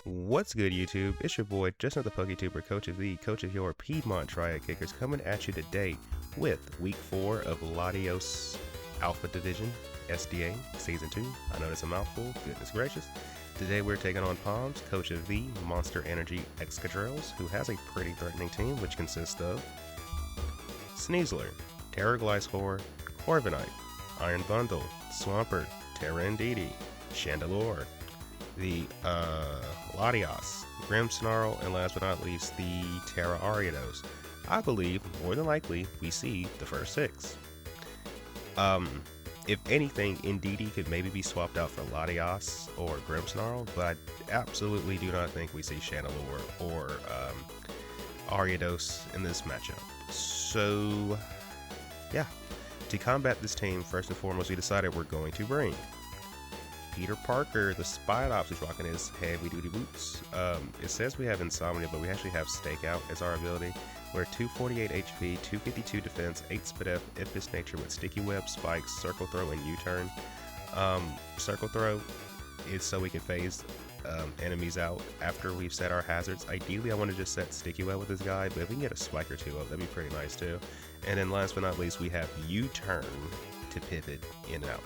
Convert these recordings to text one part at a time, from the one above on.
What's good, YouTube? It's your boy, just another PokeTuber, Coach of the Coach of your Piedmont Triad Kickers, coming at you today with Week 4 of Latios Alpha Division, SDA, Season 2. I know that's a mouthful, goodness gracious. Today we're taking on Palms, Coach of the Monster Energy Excadrilles, who has a pretty threatening team, which consists of Sneasler, Terraglysaur, Corviknight, Iron Bundle, Swampert, Terrendidi, Chandelure, the Latios, Grimmsnarl, and last but not least, the Terra Ariados. I believe, more than likely, we see the first 6. If anything, Indeedee could maybe be swapped out for Latios or Grimmsnarl, but I absolutely do not think we see Chandelure or Ariados in this matchup. So, yeah. To combat this team, first and foremost, we decided we're going to bring Peter Parker, the Spidops, who's rocking his heavy-duty boots. It says we have Insomnia, but we actually have Stakeout as our ability. We're 248 HP, 252 defense, 8 Spit F, Ifis Nature with Sticky Web, Spikes, Circle Throw, and U-Turn. Circle Throw is so we can phase enemies out after we've set our hazards. Ideally, I want to just set Sticky Web with this guy, but if we can get a Spike or 2 up, that'd be pretty nice too. And then last but not least, we have U-Turn to pivot in and out.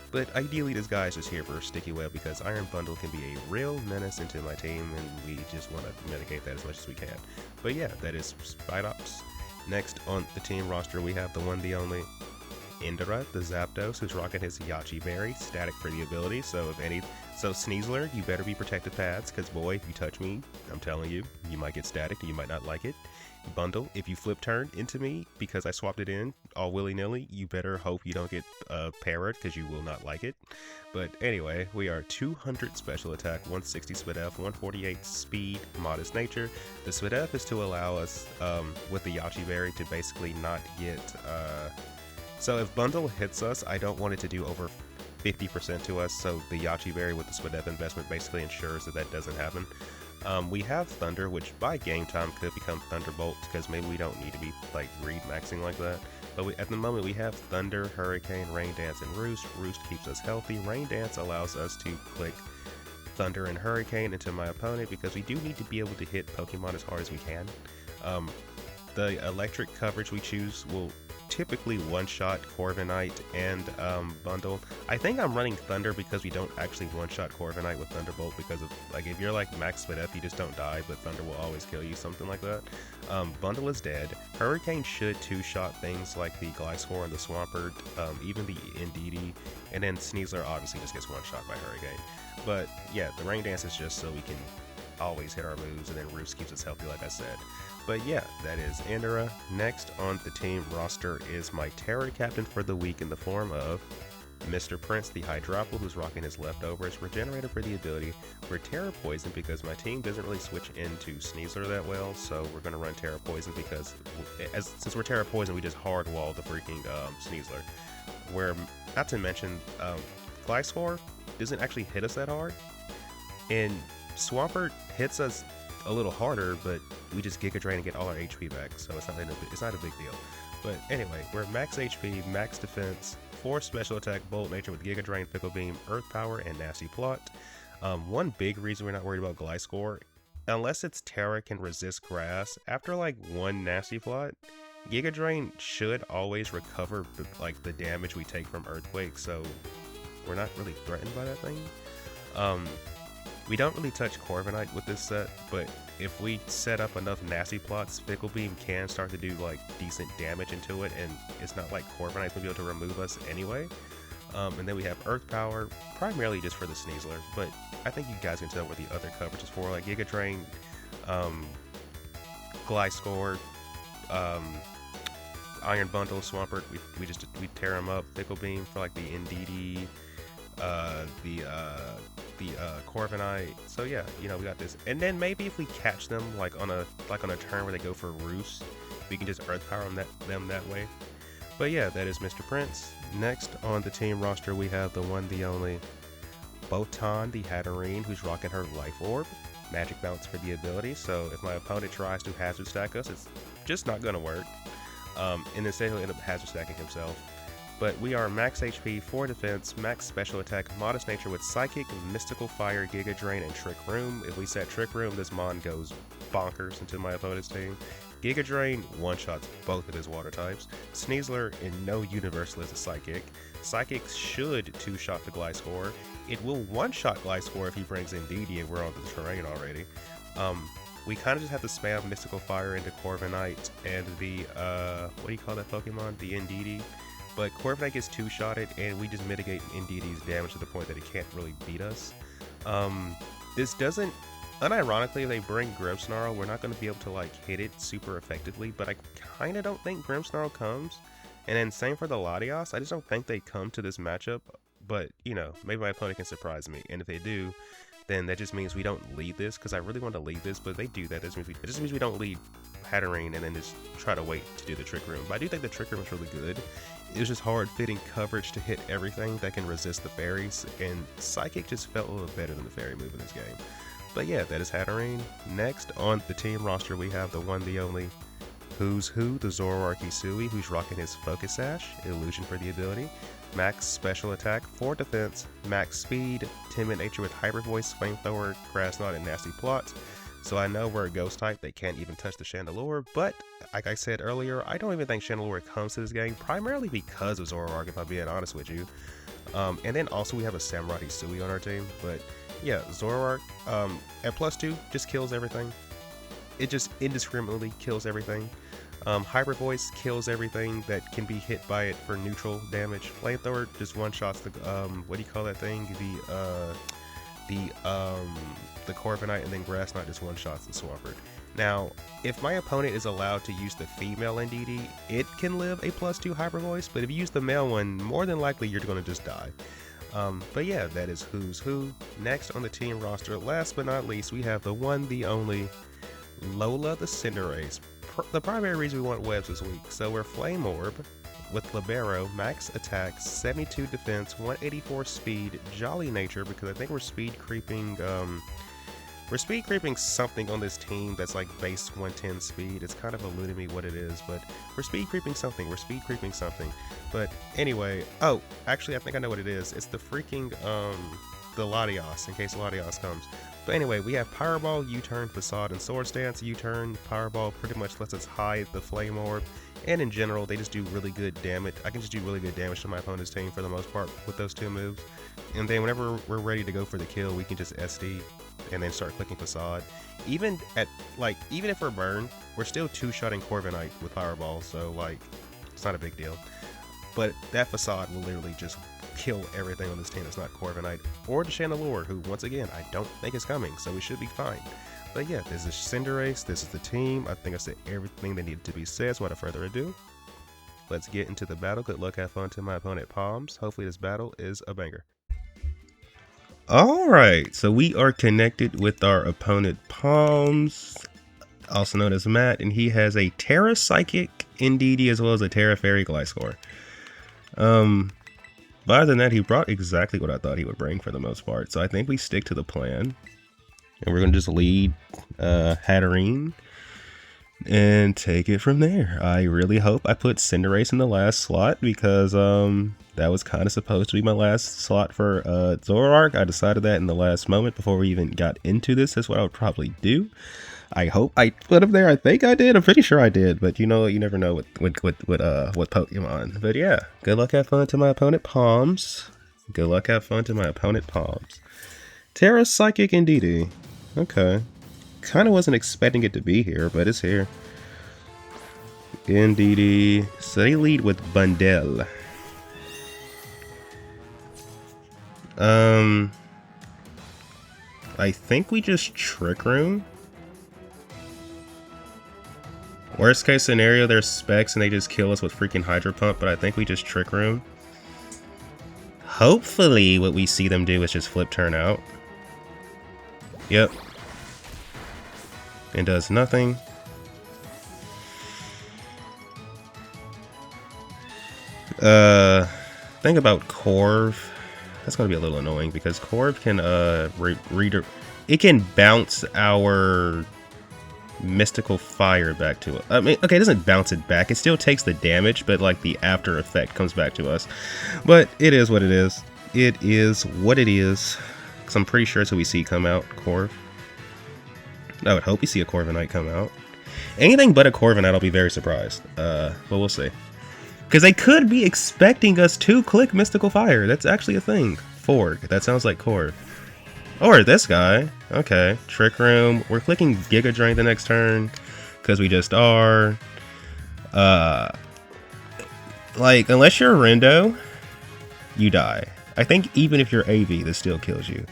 But ideally, this guy is just here for Sticky Web because Iron Bundle can be a real menace into my team, and we just want to mitigate that as much as we can. But yeah, that is Spidops. Next on the team roster, we have the one, the only Indra, the Zapdos, who's rocking his Yachi Berry, static for the ability. So Sneasler, you better be protected paths, because boy, if you touch me, I'm telling you, you might get static and you might not like it. Bundle, if you flip turn into me because I swapped it in all willy-nilly, you better hope you don't get parried because you will not like it. But anyway, we are 200 special attack, 160 Spit F, 148 speed, modest nature. The Spit F is to allow us with the Yachi Berry to basically not get so if Bundle hits us, I don't want it to do over 50% to us, so the Yachi Berry with the Spit F investment basically ensures that that doesn't happen. We have Thunder, which by game time could become Thunderbolt because maybe we don't need to be like greed maxing like that. But at the moment we have Thunder, Hurricane, Rain Dance, and Roost. Roost keeps us healthy. Rain Dance allows us to click Thunder and Hurricane into my opponent because we do need to be able to hit Pokemon as hard as we can. The electric coverage we choose will typically one-shot Corviknight and Bundle. I think I'm running Thunder because we don't actually one-shot Corviknight with Thunderbolt because of, like, if you're like max Spit F, you just don't die, but Thunder will always kill you, something like that. Bundle is dead. Hurricane should two-shot things like the Glysaur and the Swampert, even the Indeedee, and then Sneasler obviously just gets one-shot by Hurricane. But yeah, the Rain Dance is just so we can always hit our moves, and then Roost keeps us healthy, like I said. But yeah, that is Indra. Next on the team roster is my Terror Captain for the week in the form of Mr. Prince, the Hydropple, who's rocking his leftovers. Regenerator for the ability. We're Terra Poison because my team doesn't really switch into Sneasler that well, so we're going to run Terra Poison because since we're Terra Poison, we just hard wall the freaking Sneasler. Where, not to mention, Glysaur doesn't actually hit us that hard, and Swampert hits us a little harder, but we just Giga Drain and get all our HP back, so it's not a big deal. But anyway, we're max HP, max defense, 4 special attack, Bolt Nature with Giga Drain, Fickle Beam, Earth Power, and Nasty Plot. One big reason we're not worried about Glysaur, unless its Terra can resist grass, after like one Nasty Plot, Giga Drain should always recover like the damage we take from Earthquake, so we're not really threatened by that thing. We don't really touch Corviknight with this set, but if we set up enough Nasty Plots, Fickle Beam can start to do like decent damage into it, and it's not like Corviknight's gonna be able to remove us anyway. And then we have Earth Power, primarily just for the Sneasler, but I think you guys can tell what the other coverage is for, like Giga Drain, Glysaur, Iron Bundle, Swampert, we tear them up, Fickle Beam for like the Indeedee, the Corviknight. So yeah, you know, we got this. And then maybe if we catch them like on a turn where they go for Roost, we can just Earth Power them that way. But yeah, that is Mr. Prince. Next on the team roster, we have the one, the only Botan, the Hatterene, who's rocking her Life Orb. Magic Bounce for the ability, so if my opponent tries to hazard stack us, it's just not gonna work. And instead he'll end up hazard stacking himself. But we are max HP, 4 defense, max special attack, modest nature with Psychic, Mystical Fire, Giga Drain, and Trick Room. If we set Trick Room, this Mon goes bonkers into my opponent's team. Giga Drain one-shots both of his water types. Sneasler in no universal is a Psychic. Psychic should two-shot the Gliscor. It will one-shot Gliscor if he brings in DD and we're on the terrain already. We kind of just have to spam Mystical Fire into Corviknight and the, what do you call that Pokemon? The Indeedee. But Corviknight gets two-shotted and we just mitigate Indeedee's damage to the point that it can't really beat us. This doesn't, unironically, if they bring Grimmsnarl, we're not going to be able to like hit it super effectively, but I kind of don't think Grimmsnarl comes. And then same for the Latios, I just don't think they come to this matchup, but you know, maybe my opponent can surprise me, and if they do, then that just means we don't lead this, because I really want to lead this, but if they do that, it just means we don't lead Hatterene and then just try to wait to do the Trick Room. But I do think the Trick Room is really good. It's just hard fitting coverage to hit everything that can resist the fairies, and Psychic just felt a little better than the fairy move in this game. But yeah, that is Hatterene. Next on the team roster, we have the one, the only Who's Who, the Zoroark Hisui, who's rocking his Focus Sash, Illusion for the ability, max special attack, 4 defense, max speed, timid nature with Hyper Voice, Flamethrower, Grass Knot, and Nasty Plots. So I know we're a ghost type, they can't even touch the Chandelure, but like I said earlier, I don't even think Chandelure comes to this game, primarily because of Zoroark, if I'm being honest with you. And then also we have a Samurai Hisui on our team, but yeah, Zoroark at +2 just kills everything. It just indiscriminately kills everything. Hyper Voice kills everything that can be hit by it for neutral damage. Flamethrower just one-shots the what do you call that thing? The Corviknight, and then Grass Knot just one-shots the Swampert. Now, if my opponent is allowed to use the female Indeedee, it can live a +2 Hyper Voice, but if you use the male one, more than likely you're going to just die. But yeah, that is Who's Who. Next on the team roster, last but not least, we have the one, the only Lola the Cinderace. The primary reason we want webs this week. So we're Flame Orb with Libero, max attack, 72 defense, 184 speed, Jolly Nature, because I think we're speed creeping something on this team that's like base 110 speed. It's kind of eluding me what it is, but we're speed creeping something. But anyway, oh, actually I think I know what it is. It's the freaking the Latios, in case Latios comes. But anyway, we have Powerball, U-Turn, Facade, and Sword Stance. U-Turn, Powerball pretty much lets us hide the Flame Orb, and in general, they just do really good damage. I can just do really good damage to my opponent's team for the most part with those two moves. And then whenever we're ready to go for the kill, we can just SD and then start clicking Facade. Even if we're burned, we're still two-shotting Corviknight with Powerball, so like, it's not a big deal. But that Facade will literally just kill everything on this team that's not Corviknight or the Chandelure, who once again I don't think is coming, so we should be fine. But yeah, this is Cinderace, this is the team. I think I said everything that needed to be said, so without further ado, let's get into the battle. Good luck, have fun to my opponent Palms. Hopefully this battle is a banger. Alright, so we are connected with our opponent Palms, also known as Matt, and he has a Terra Psychic Indeedee as well as a Terra Fairy Gliscor. But other than that, he brought exactly what I thought he would bring for the most part. So I think we stick to the plan. And we're going to just lead Hatterene and take it from there. I really hope I put Cinderace in the last slot because that was kind of supposed to be my last slot for Zoroark. I decided that in the last moment before we even got into this. That's what I would probably do. I hope I put him there. I think I did. I'm pretty sure I did, but you know, you never know what Pokemon. But yeah, good luck, have fun to my opponent Palms. Good luck, have fun to my opponent Palms. Terra Psychic Indeedee. Okay. Kind of wasn't expecting it to be here, but it's here. Indeedee. So they lead with Bundle. I think we just Trick Room. Worst case scenario, there's specs and they just kill us with freaking Hydro Pump, but I think we just Trick Room. Hopefully what we see them do is just flip turn out. Yep. It does nothing. Think about Corv. That's gonna be a little annoying because Corv can it can bounce our Mystical Fire back to us. I mean, okay, it doesn't bounce it back. It still takes the damage, but like the after effect comes back to us. But it is what it is. It is what it is. Because I'm pretty sure it's who we see come out. Corv. I would hope we see a Corviknight come out. Anything but a Corviknight, I'll be very surprised. But we'll see. Because they could be expecting us to click Mystical Fire. That's actually a thing. Forg. That sounds like Corv. Or this guy. Okay. Trick Room. We're clicking Giga Drain the next turn. Because we just are. Like, unless you're a Rendo, you die. I think even if you're AV, this still kills you.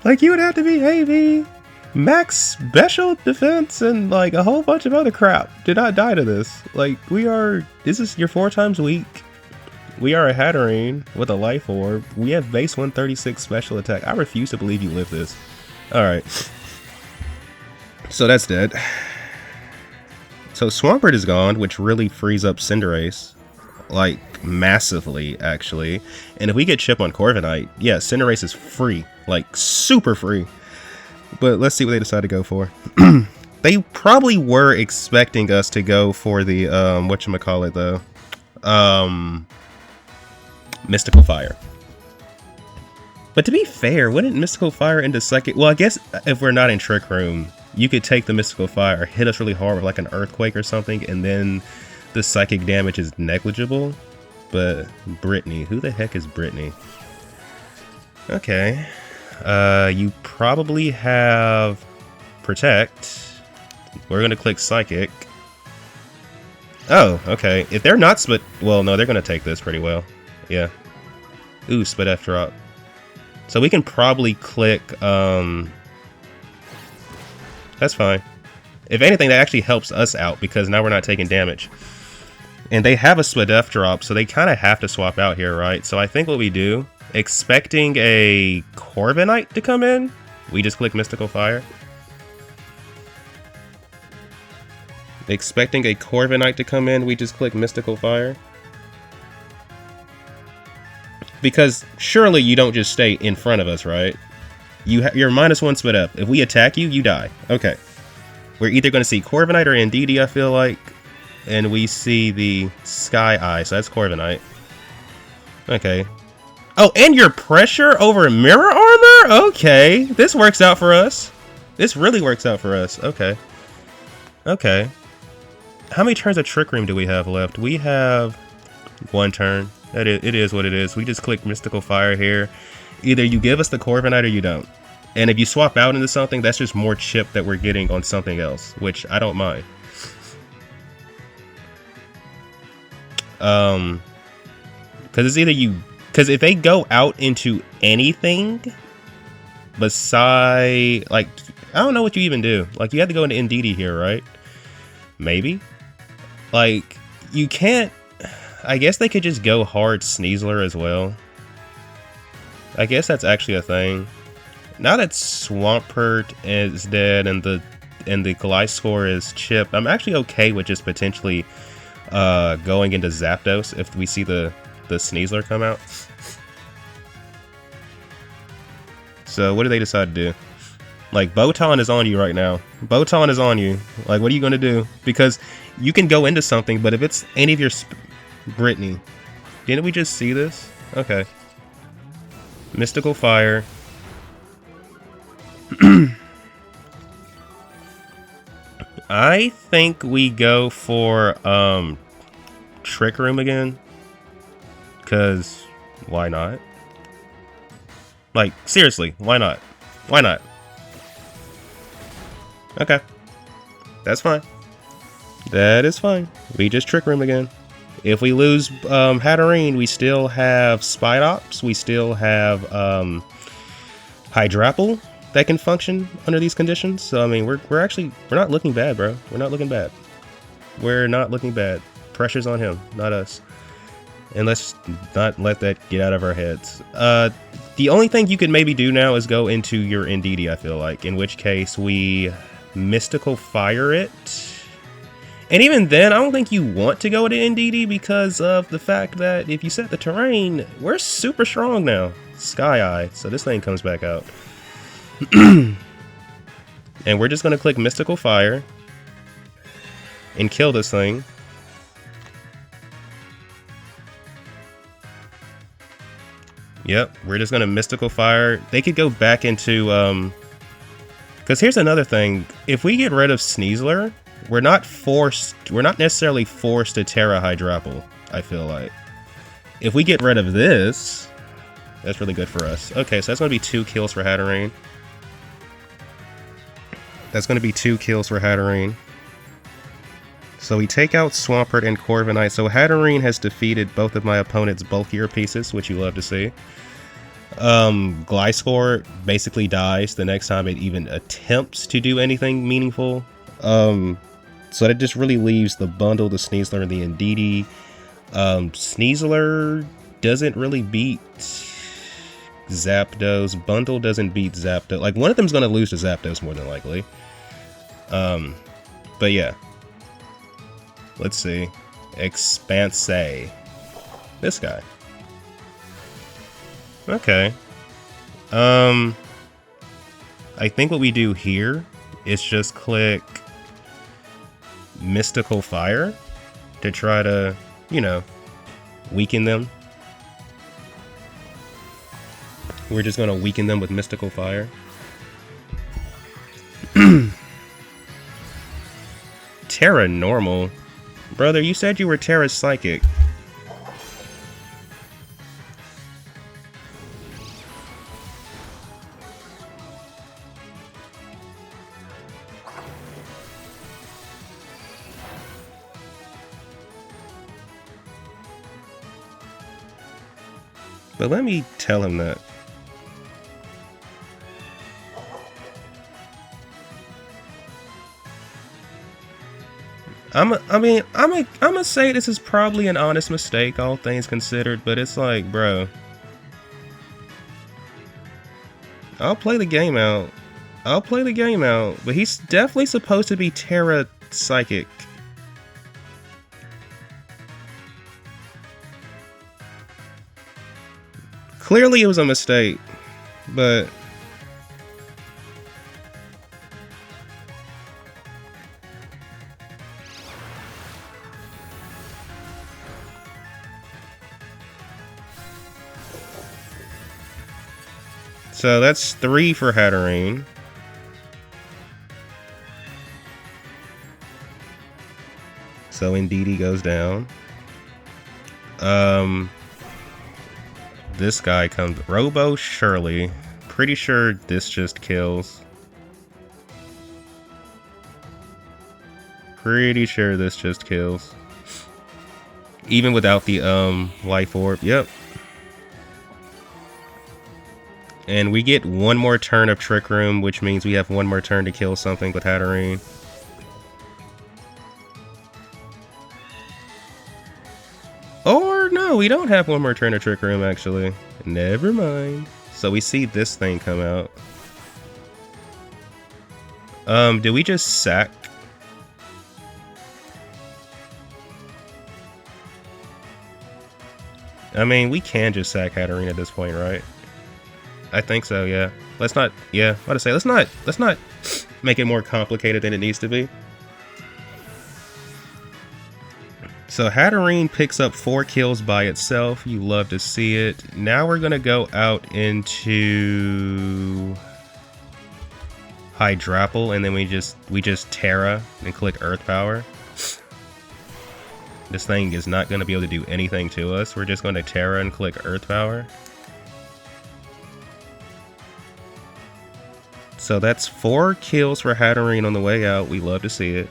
Like, you would have to be AV, max special defense, and like a whole bunch of other crap. Did not die to this. Like, this is your 4 times weak. We are a Hatterene with a life orb. We have base 136 special attack. I refuse to believe you live this. Alright. So that's dead. So Swampert is gone, which really frees up Cinderace. Like, massively, actually. And if we get chip on Corviknight, yeah, Cinderace is free. Like, super free. But let's see what they decide to go for. They probably were expecting us to go for the, whatchamacallit, though. Mystical Fire. But to be fair, wouldn't Mystical Fire into Psychic... Well, I guess if we're not in Trick Room, you could take the Mystical Fire, hit us really hard with like an Earthquake or something, and then the Psychic damage is negligible. But Brittany, who the heck is Brittany? Okay. You probably have Protect. We're going to click Psychic. Oh, okay. If they're not split... Well, no, they're going to take this pretty well. Yeah. Ooh, Split F drop. So we can probably click... That's fine. If anything, that actually helps us out because now we're not taking damage. And they have a Split F drop, so they kind of have to swap out here, right? So I think what we do, expecting a Corviknight to come in, we just click Mystical Fire. Expecting a Corviknight to come in, we just click Mystical Fire. Because surely you don't just stay in front of us, right? You're -1 Split F. If we attack you, you die. Okay. We're either going to see Corviknight or Indeedee, I feel like. And we see the Sky Eye, so that's Corviknight. Okay. Oh, and your pressure over Mirror Armor? Okay. This works out for us. This really works out for us. Okay. Okay. How many turns of Trick Room do we have left? We have 1 turn. It is what it is. We just click Mystical Fire here. Either you give us the Corviknight or you don't. And if you swap out into something, that's just more chip that we're getting on something else, which I don't mind. Because it's either you... Because if they go out into anything beside... Like, I don't know what you even do. Like, you have to go into Indeedee here, right? Maybe? Like, you can't... I guess they could just go hard Sneasler as well. I guess that's actually a thing. Now that Swampert is dead and the Gliscor is chipped, I'm actually okay with just potentially going into Zapdos if we see the Sneasler come out. So what do they decide to do? Like, Botan is on you right now. Botan is on you. Like, what are you going to do? Because you can go into something, but if it's any of your... Brittany. Didn't we just see this? Okay. Mystical Fire. I think we go for Trick Room again. Cause why not? Like, seriously, why not? Why not? Okay. That's fine. That is fine. We just Trick Room again. If we lose Hatterene, we still have Spidops. We still have Hydrapple that can function under these conditions. So I mean, we're not looking bad, bro. We're not looking bad. We're not looking bad. Pressure's on him, not us. And let's not let that get out of our heads. The only thing you could maybe do now is go into your Indeedee, I feel like. In which case, we Mystical Fire it. And even then, I don't think you want to go to Indeedee because of the fact that if you set the terrain, we're super strong now. Sky Eye, so this thing comes back out. And we're just going to click Mystical Fire and kill this thing. Yep, we're just going to Mystical Fire. They could go back into... Because here's another thing. If we get rid of Sneasler, we're not necessarily forced to Terra Hydrapple, I feel like. If we get rid of this, that's really good for us. Okay, so that's going to be 2 kills for Hatterene. That's going to be 2 kills for Hatterene. So we take out Swampert and Corviknight. So Hatterene has defeated both of my opponent's bulkier pieces, which you love to see. Gliscor basically dies the next time it even attempts to do anything meaningful. So that just really leaves the Bundle, the Sneasler, and the Indeedee. Sneasler doesn't really beat Zapdos. Bundle doesn't beat Zapdos. Like, one of them's going to lose to Zapdos more than likely. But yeah. Let's see. Expanse. This guy. Okay. I think what we do here is just click Mystical Fire to try to, you know, weaken them. We're just going to weaken them with Mystical Fire. Terra Normal? Brother, you said you were Terra Psychic. But let me tell him that. I'm gonna say this is probably an honest mistake, all things considered, but it's like, bro, I'll play the game out. But he's definitely supposed to be Terra Psychic. Clearly it was a mistake, but... So that's 3 for Hatterene. So Indeedee goes down. This guy comes... Robo Shirley. Pretty sure this just kills. Pretty sure this just kills. Even without the life orb. Yep. And we get 1 more turn of Trick Room, which means we have 1 more turn to kill something with Hatterene. Or no, we don't have 1 more turn of Trick Room, actually. Never mind. So we see this thing come out. Did we just sack? I mean, we can just sack Hatterene at this point, right? I think so, yeah. Let's not, yeah, what to say, let's not make it more complicated than it needs to be. So Hatterene picks up 4 kills by itself. You love to see it. Now we're gonna go out into Hydrapple, and then we just Terra and click Earth Power. This thing is not gonna be able to do anything to us. We're just gonna Terra and click Earth Power. So that's 4 kills for Hatterene on the way out. We love to see it.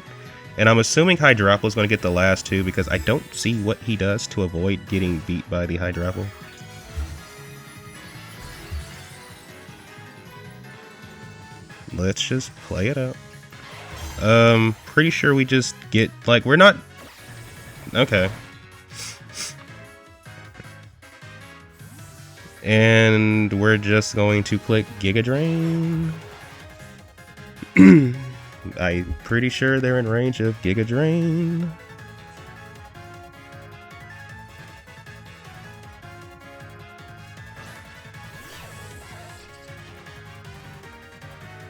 And I'm assuming Hydrapple is going to get the last 2 because I don't see what he does to avoid getting beat by the Hydrapple. Let's just play it out. Pretty sure we just get, like, we're not... Okay. And we're just going to click Giga Drain. I'm pretty sure they're in range of Giga Drain.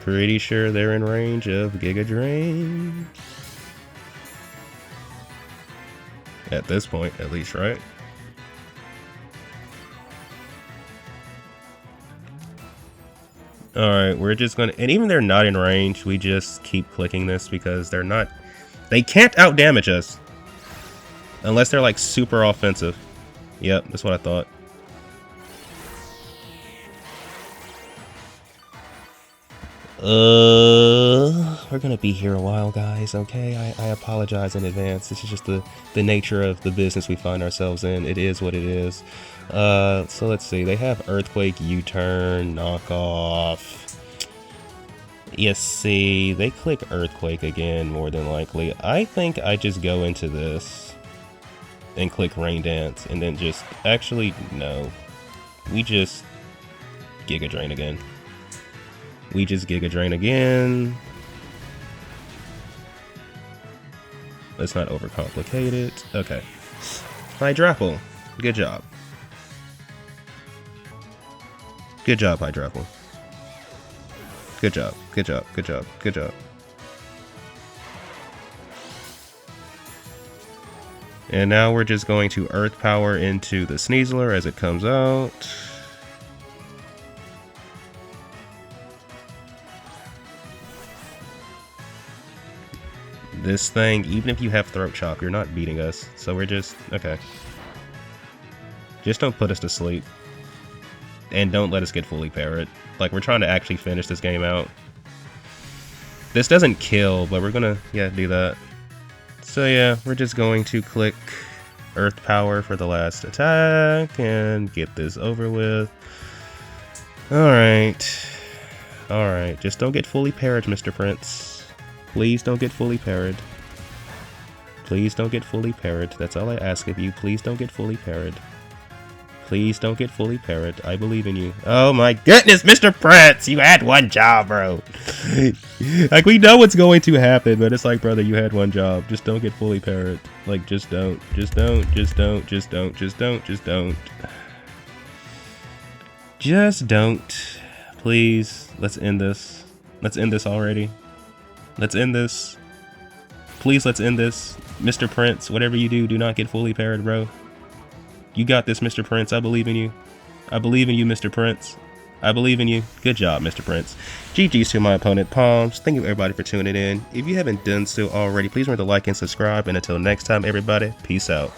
pretty sure they're in range of Giga Drain. At this point, at least, right? Alright, we're just gonna... And even they're not in range, we just keep clicking this because they're not... They can't out-damage us! Unless they're, like, super offensive. Yep, that's what I thought. We're gonna be here a while, guys, okay? I apologize in advance. This is just the nature of the business we find ourselves in. It is what it is. So let's see. They have Earthquake, U-Turn, Knockoff. You see, they click Earthquake again, more than likely. I think I just go into this and click Rain Dance, and then just... Actually, no. We just Giga Drain again. We just Giga Drain again. Let's not overcomplicate it. Okay. Hydrapple. Good job. Good job, Hydrapple. Good job. Good job. Good job. Good job. And now we're just going to Earth Power into the Sneasler as it comes out. This thing, even if you have Throat Chop, you're not beating us. So we're just... Okay. Just don't put us to sleep. And don't let us get fully parried. Like, we're trying to actually finish this game out. This doesn't kill, but we're gonna, yeah, do that. So yeah, we're just going to click Earth Power for the last attack and get this over with. Alright. Alright, just don't get fully parried, Mr. Prince. Please don't get fully parried. Please don't get fully parried. That's all I ask of you. Please don't get fully parried. Please don't get fully parried. I believe in you. Oh my goodness, Mr. Prince! You had one job, bro. Like, we know what's going to happen, but it's like, brother, you had one job. Just don't get fully parried. Like, just don't. Just don't. Just don't. Just don't. Just don't. Just don't. Just don't. Please. Let's end this. Let's end this already. Let's end this. Please, let's end this. Mr. Prince, whatever you do, do not get fully parried, bro. You got this, Mr. Prince. I believe in you. I believe in you, Mr. Prince. I believe in you. Good job, Mr. Prince. GG's to my opponent, Palms. Thank you, everybody, for tuning in. If you haven't done so already, please remember to like and subscribe. And until next time, everybody, peace out.